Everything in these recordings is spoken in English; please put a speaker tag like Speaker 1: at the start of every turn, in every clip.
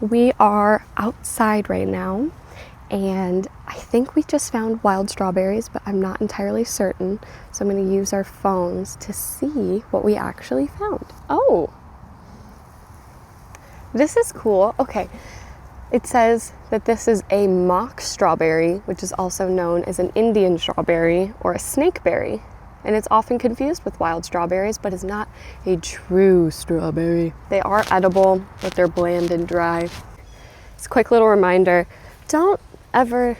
Speaker 1: We are outside right now, and I think we just found wild strawberries, but I'm not entirely certain. So I'm going to use our phones to see what we actually found. Oh, this is cool. Okay, it says that this is a mock strawberry, which is also known as an Indian strawberry or a snakeberry. And it's often confused with wild strawberries, but is not a true strawberry. They are edible, but they're bland and dry. It's a quick little reminder, don't ever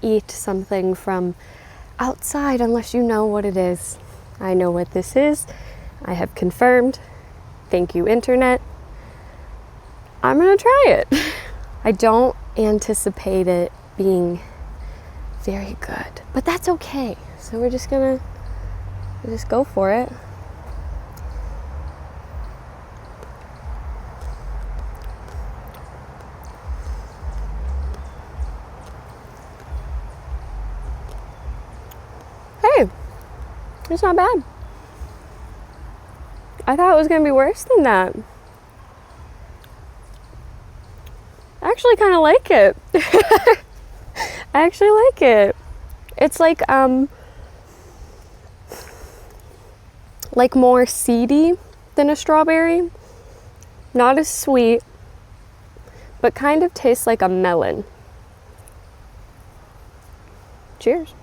Speaker 1: eat something from outside unless you know what it is. I know what this is. I have confirmed. Thank you, internet. I'm gonna try it. I don't anticipate it being very good, but that's okay. So we're just gonna just go for it. Hey, it's not bad. I thought it was gonna be worse than that. I actually kind of like it. I actually like it. It's like more seedy than a strawberry. Not as sweet, but kind of tastes like a melon. Cheers.